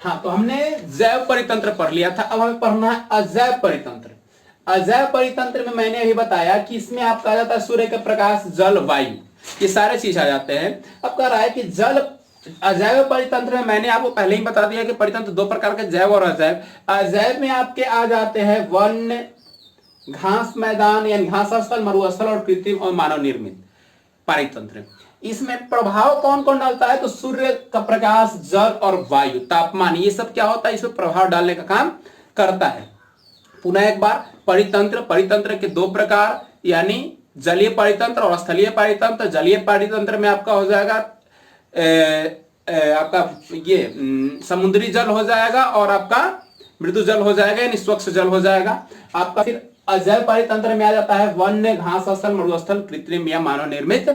हाँ, तो हमने जैव परितंत्र पढ़ लिया था, अब हमें पढ़ना है अजैव परितंत्र। अजैव परितंत्र में मैंने अभी बताया कि इसमें आपका आ जाता है सूर्य का प्रकाश, जल, वायु, ये सारे चीज आ जाते हैं। अब कह रहा है कि जल अजैव परितंत्र में मैंने आपको पहले ही बता दिया कि परितंत्र दो प्रकार के, जैव और अजैव। अजैव में आपके आ जाते हैं वन, घास मैदान यानी घास स्थल, मरुस्थल और कृत्रिम और मानव निर्मित परितंत्र। इसमें प्रभाव कौन कौन डालता है? तो सूर्य का प्रकाश, जल और वायु, तापमान, ये सब क्या होता है, इसमें प्रभाव डालने का काम करता है। पुनः एक बार, परितंत्र, परितंत्र के दो प्रकार यानी जलीय परितंत्र और स्थलीय परितंत्र। जलीय परितंत्र में आपका हो जाएगा आपका ये समुद्री जल हो जाएगा और आपका मृदु जल हो जाएगा यानी स्वच्छ जल हो जाएगा आपका। फिर अजैव परितंत्र में आ जाता है वन्य, घास स्थल, मरुस्थल, कृत्रिम या मानव निर्मित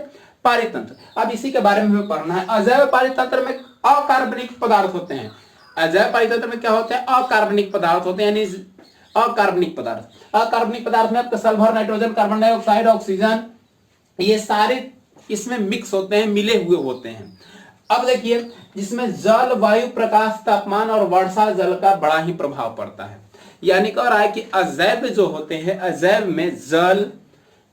परितंत्र। अब इसी के बारे में हमें पढ़ना है। अजैव परितंत्र में अकार्बनिक पदार्थ होते हैं। अजैव परितंत्र में क्या होते हैं? अकार्बनिक पदार्थ होते हैं, यानी अकार्बनिक पदार्थ। अकार्बनिक पदार्थ में आपका sulphur, nitrogen, carbon dioxide, oxygen, ये सारे इसमें मिक्स होते हैं, मिले हुए होते हैं। अब देखिए, जिसमें जल, वायु, प्रकाश, तापमान और वर्षा जल का बड़ा ही प्रभाव पड़ता है। यानी कह रहा है कि अजैव जो होते हैं, अजैव में जल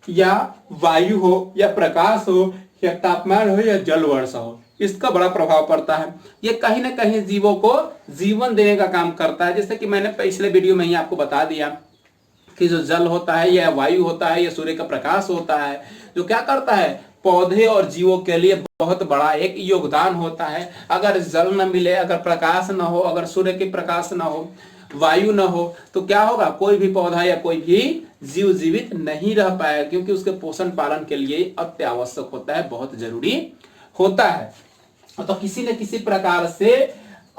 या वायु हो या प्रकाश हो या तापमान हो या जल वर्षा हो, इसका बड़ा प्रभाव पड़ता है। ये कहीं ना कहीं जीवों को जीवन देने का काम करता है। जैसे कि मैंने पिछले वीडियो में ही आपको बता दिया कि जो जल होता है या वायु होता है या सूर्य का प्रकाश होता है, जो क्या करता है, पौधे और जीवों के लिए बहुत बड़ा एक योगदान होता है। अगर जल न मिले, अगर प्रकाश न हो, अगर सूर्य के प्रकाश न हो, वायु न हो, तो क्या होगा, कोई भी पौधा या कोई भी जीव जीवित नहीं रह पाएगा, क्योंकि उसके पोषण पालन के लिए अत्यावश्यक होता है, बहुत जरूरी होता है। तो किसी न किसी प्रकार से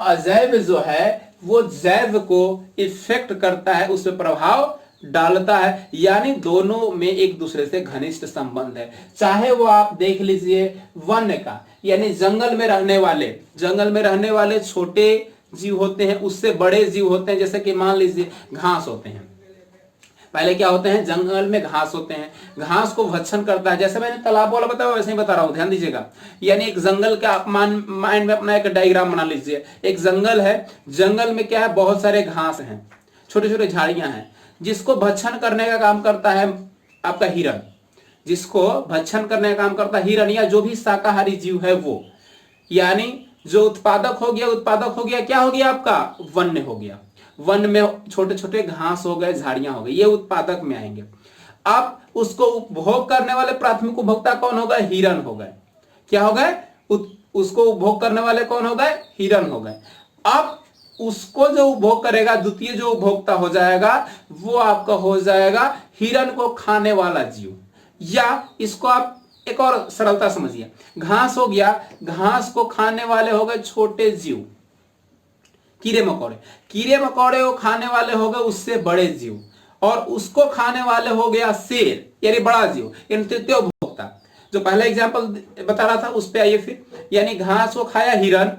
अजैव जो है वो जैव को इफेक्ट करता है, उस पर प्रभाव डालता है, यानी दोनों में एक दूसरे से घनिष्ठ संबंध है। चाहे वो आप देख लीजिए वन्य का, यानी जंगल में रहने वाले छोटे जीव होते हैं, उससे बड़े जीव होते हैं। जैसे कि मान लीजिए घास होते हैं, पहले क्या होते हैं, जंगल में घास होते हैं, घास को भक्षण करता है। जैसे मैंने तालाब वाला बताया वैसे ही बता रहा हूं, ध्यान दीजिएगा। यानी एक जंगल का आप माइंड में अपना एक डायग्राम बना लीजिए। एक जंगल है, जंगल में क्या है, बहुत सारे घास हैं, छोटे छोटे झाड़ियां हैं, जिसको भक्षण करने का काम करता है आपका हिरण। जिसको भक्षण करने का काम करता है हिरण, या जो भी शाकाहारी जीव है वो। यानी जो उत्पादक हो गया क्या हो गया आपका, वन्य हो गया। वन में छोटे छोटे घास हो गए, झाड़ियां हो गई, ये उत्पादक में आएंगे। अब उसको उपभोग करने वाले प्राथमिक उपभोक्ता कौन हो गए, हिरण हो गए। क्या हो गए, उसको उपभोग करने वाले कौन हो गए, हिरण हो गए। अब उसको जो उपभोग करेगा, द्वितीय जो उपभोक्ता हो जाएगा, वो आपका हो जाएगा हिरण को खाने वाला जीव। या इसको आप एक और सरलता समझिए, घास हो गया, घास को खाने वाले हो गए छोटे जीव, कीड़े मकोड़े को खाने वाले हो गए उससे बड़े जीव, और उसको खाने वाले हो गया शेर, यानी बड़ा जीव, यानी तृतीय उपभोक्ता। जो पहला एग्जांपल बता रहा था उस पे आइए फिर। यानी घास को खाया हिरण,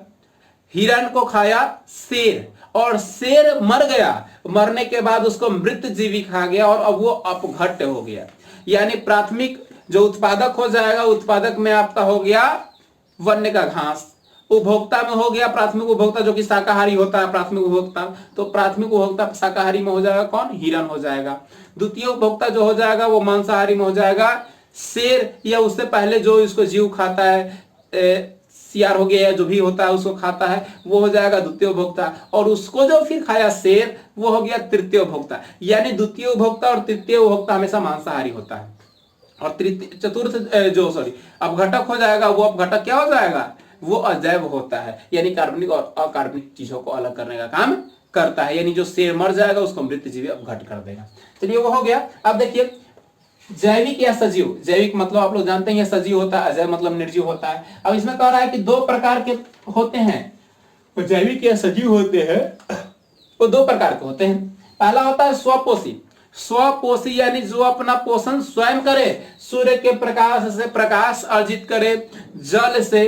हिरण को खाया शेर, और शेर मर गया, मरने के बाद उसको मृत जीवी खा गया और अब वो अपघट्ट हो गया। यानी प्राथमिक जो उत्पादक हो जाएगा, उत्पादक में आपका हो गया वन्य का घास, उपभोक्ता में हो गया प्राथमिक उपभोक्ता जो कि शाकाहारी होता है प्राथमिक उपभोक्ता। तो प्राथमिक उपभोक्ता शाकाहारी में हो जाएगा कौन, हिरण हो जाएगा। द्वितीय उपभोक्ता जो हो जाएगा वो मांसाहारी में हो जाएगा शेर, या उससे पहले जो इसको जीव खाता है, सियार हो गया या जो भी होता है उसको खाता है, वो हो जाएगा द्वितीय उपभोक्ता। और उसको जो फिर खाया शेर, वो हो गया तृतीय उपभोक्ता। यानी द्वितीय उपभोक्ता और तृतीय उपभोक्ता हमेशा मांसाहारी होता है, और चतुर्थ जो अपघटक हो जाएगा, वो अपघटक क्या हो जाएगा, वो अजैव होता है, यानी कार्बनिक और अकार्बनिक चीजों को अलग करने का काम करता है। यानी जो शेर मर जाएगा उसको मृत जीवी अपघट कर देगा। चलिए वो हो गया। अब देखिए जैविक या सजीव, जैविक मतलब आप लोग जानते हैं सजीव होता है, अजैव मतलब निर्जीव होता है। अब इसमें कह रहा है कि दो प्रकार के होते हैं, वो जैविक या सजीव होते हैं, वो दो प्रकार के होते हैं। पहला होता है स्वपोषी। स्वपोषी यानी जो अपना पोषण स्वयं करे, सूर्य के प्रकाश से प्रकाश अर्जित करे, जल से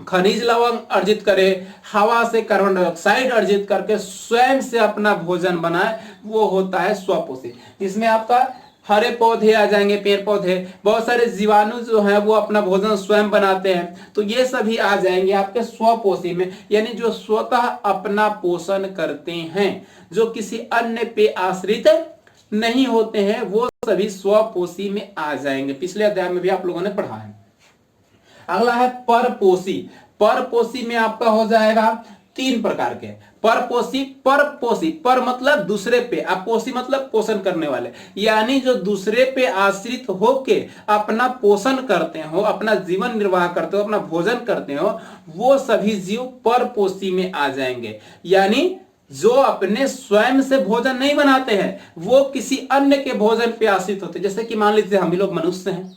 खनिज लवण अर्जित करे, हवा से कार्बन डाइऑक्साइड अर्जित करके स्वयं से अपना भोजन बनाए, वो होता है स्वपोषी। इसमें आपका हरे पौधे आ जाएंगे, पेड़ पौधे, बहुत सारे जीवाणु जो है वो अपना भोजन स्वयं बनाते हैं, तो ये सभी आ जाएंगे आपके स्वपोषी में, यानी जो स्वतः अपना पोषण करते हैं, जो किसी अन्य पे आश्रित नहीं होते हैं, वो सभी स्वपोषी में आ जाएंगे। पिछले अध्याय में भी आप लोगों ने पढ़ा है। अगला है परपोषी। परपोषी में आपका हो जाएगा 3 प्रकार के। परपोषी, परपोषी, पर मतलब दूसरे पे, अपोषी मतलब पोषण करने वाले, यानी जो दूसरे पे आश्रित होके अपना पोषण करते हो, अपना जीवन निर्वाह करते हो, अपना भोजन करते हो, वो सभी जीव परपोषी में आ जाएंगे। यानी जो अपने स्वयं से भोजन नहीं बनाते हैं, वो किसी अन्य के भोजन पे आश्रित होते हैं। जैसे कि मान लीजिए हम ही लोग मनुष्य हैं,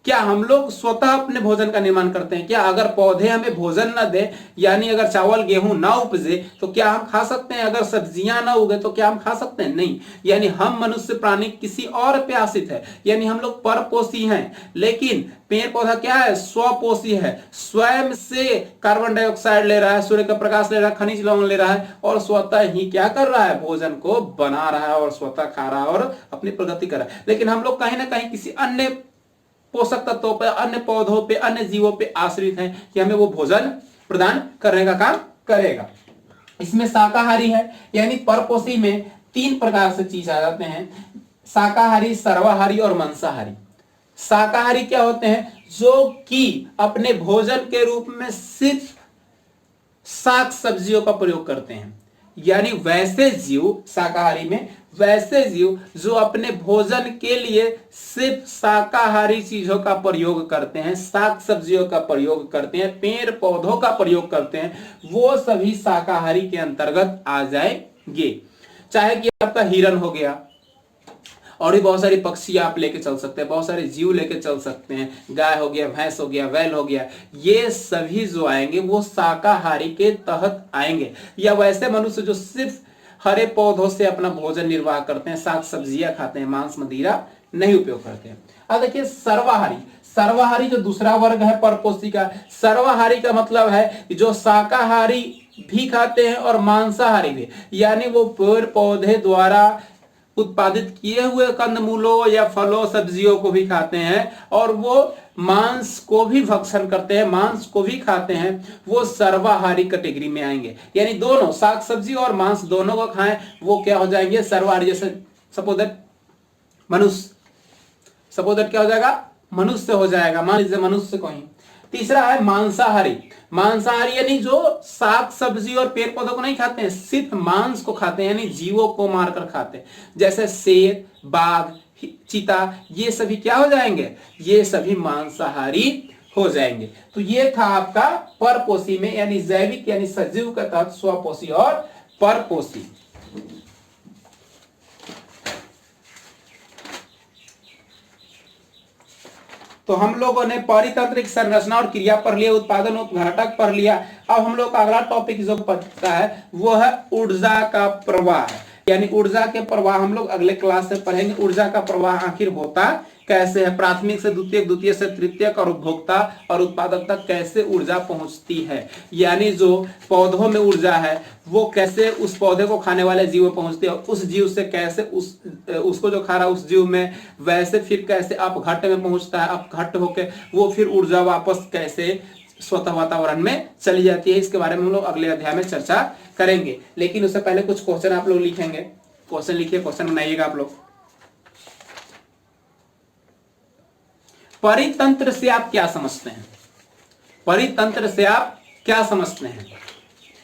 क्या हम लोग स्वतः अपने भोजन का निर्माण करते हैं? क्या अगर पौधे हमें भोजन न दे, यानी अगर चावल गेहूं ना उपजे, तो क्या हम खा सकते हैं? अगर सब्जियां ना उगे तो क्या हम खा सकते हैं? नहीं। यानी हम मनुष्य प्राणी किसी और पे आश्रित है, यानी हम लोग परपोषी हैं। लेकिन पेड़ पौधा क्या है? स्वपोषी है, स्वयं से कार्बन डाइऑक्साइड ले रहा है, सूर्य का प्रकाश ले रहा है, खनिज लवण ले रहा है, और स्वतः ही क्या कर रहा है? भोजन को बना रहा है और स्वतः खा रहा है और अपनी प्रगति कर रहा है। लेकिन हम लोग कहीं ना कहीं किसी अन्य पोषक तत्वों पर, अन्य पौधों पे, अन्य जीवों पे आश्रित हैं कि हमें वो भोजन प्रदान करने का काम करेगा। इसमें शाकाहारी है, यानी परपोषी में 3 प्रकार से चीज आ जाते हैं, शाकाहारी, सर्वाहारी और मांसाहारी। शाकाहारी क्या होते हैं? जो कि अपने भोजन के रूप में सिर्फ साग सब्जियों का प्रयोग करते हैं, यानी वैसे जीव, शाकाहारी में वैसे जीव जो अपने भोजन के लिए सिर्फ शाकाहारी चीजों का प्रयोग करते हैं, साग सब्जियों का प्रयोग करते हैं, पेड़ पौधों का प्रयोग करते हैं, वो सभी शाकाहारी के अंतर्गत आ जाएंगे। चाहे कि आपका हिरन हो गया, और भी बहुत सारी पक्षी आप लेके चल सकते हैं, बहुत सारे जीव लेके चल सकते हैं, गाय हो गया, भैंस हो गया, बैल हो गया, ये सभी जो आएंगे वो शाकाहारी के तहत आएंगे। या वैसे मनुष्य जो सिर्फ हरे पौधों से अपना भोजन निर्वाह करते हैं, साग सब्जियां खाते हैं, मांस मदिरा नहीं उपयोग करते हैं। अब देखिए सर्वाहारी। सर्वाहारी जो दूसरा वर्ग है परपोषी का, सर्वाहारी का मतलब है कि जो शाकाहारी भी खाते हैं और मांसाहारी भी, यानी वो पेड़ पौधे द्वारा उत्पादित किए हुए कंदमूलों या फलों सब्जियों को भी खाते हैं, और वो मांस को भी भक्षण करते हैं, मांस को भी खाते हैं, वो सर्वाहारी कैटेगरी में आएंगे। यानी दोनों साग सब्जी और मांस दोनों को खाएं, वो क्या हो जाएंगे? सर्वाहारी। जैसे सपोज दैट मनुष्य, सपोज दैट क्या हो जाएगा? मनुष्य हो जाएगा, मान लीजिए मनुष्य को ही। तीसरा है मांसाहारी। मांसाहारी यानी जो साग सब्जी और पेड़ पौधों को नहीं खाते हैं, सिर्फ मांस को खाते हैं, यानी जीवों को मारकर खाते हैं। जैसे शेर, बाघ, चीता, ये सभी क्या हो जाएंगे? ये सभी मांसाहारी हो जाएंगे। तो ये था आपका परपोषी में, यानी जैविक यानी सजीव का तहत स्वपोषी और परपोषी। तो हम लोगों ने परितंत्रिक संरचना और क्रिया पढ़ लिया, उत्पादन उपघटक पढ़ लिया। अब हम लोग का अगला टॉपिक जो पढ़ता है वो है ऊर्जा का प्रवाह, यानी ऊर्जा के प्रवाह हम लोग अगले क्लास से पढ़ेंगे। ऊर्जा का प्रवाह आखिर होता कैसे है, प्राथमिक से द्वितीयक, द्वितीय से तृतीयक और उपभोक्ता और उत्पादक तक कैसे ऊर्जा पहुंचती है, यानी जो पौधों में ऊर्जा है वो कैसे उस पौधे को खाने वाले जीव में पहुंचती है, उस जीव से कैसे उसको जो खा रहा है उस जीव में, वैसे फिर कैसे अपघट्ट में पहुंचता है, अपघट्ट होके वो फिर ऊर्जा वापस कैसे स्वतः वातावरण में चली जाती है। इसके बारे में हम लोग अगले अध्याय में चर्चा करेंगे। लेकिन उससे पहले कुछ क्वेश्चन आप लोग लिखेंगे। क्वेश्चन लिखिए, क्वेश्चन बनाइएगा आप लोग। परितंत्र से आप क्या समझते हैं? परितंत्र से आप क्या समझते हैं?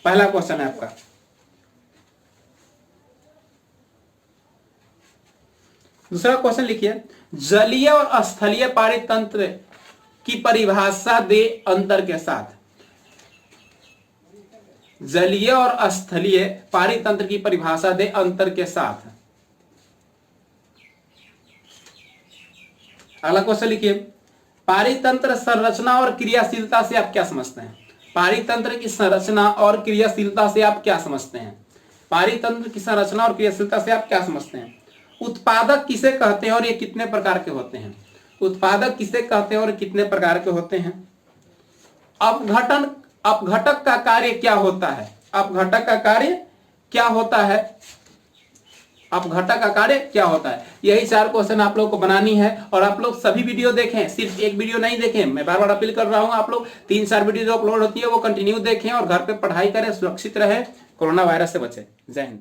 पहला क्वेश्चन है आपका। दूसरा क्वेश्चन लिखिए, जलीय और स्थलीय पारितंत्र की परिभाषा दे अंतर के साथ। जलीय और स्थलीय पारितंत्र की परिभाषा दे अंतर के साथ। अगला क्वेश्चन लिखिए, पारितंत्र संरचना और क्रियाशीलता से आप क्या समझते हैं? पारितंत्र की संरचना और क्रियाशीलता से आप क्या समझते हैं? पारितंत्र की संरचना और क्रियाशीलता से आप क्या समझते हैं? उत्पादक किसे कहते हैं और ये कितने प्रकार के होते हैं? उत्पादक किसे कहते हैं और कितने प्रकार के होते हैं? अपघटन, अपघटक का कार्य क्या होता है? अपघटक का कार्य क्या होता है? अपघटक आकार्य क्या होता है। यही 4 क्वेश्चन आप लोग को बनानी है और आप लोग सभी वीडियो देखें, सिर्फ एक वीडियो नहीं देखें। मैं बार बार अपील कर रहा हूं, आप लोग 3-4 वीडियो जो अपलोड होती है वो कंटिन्यू देखें और घर पे पढ़ाई करें, सुरक्षित रहे, कोरोना वायरस से बचे। जय हिंद।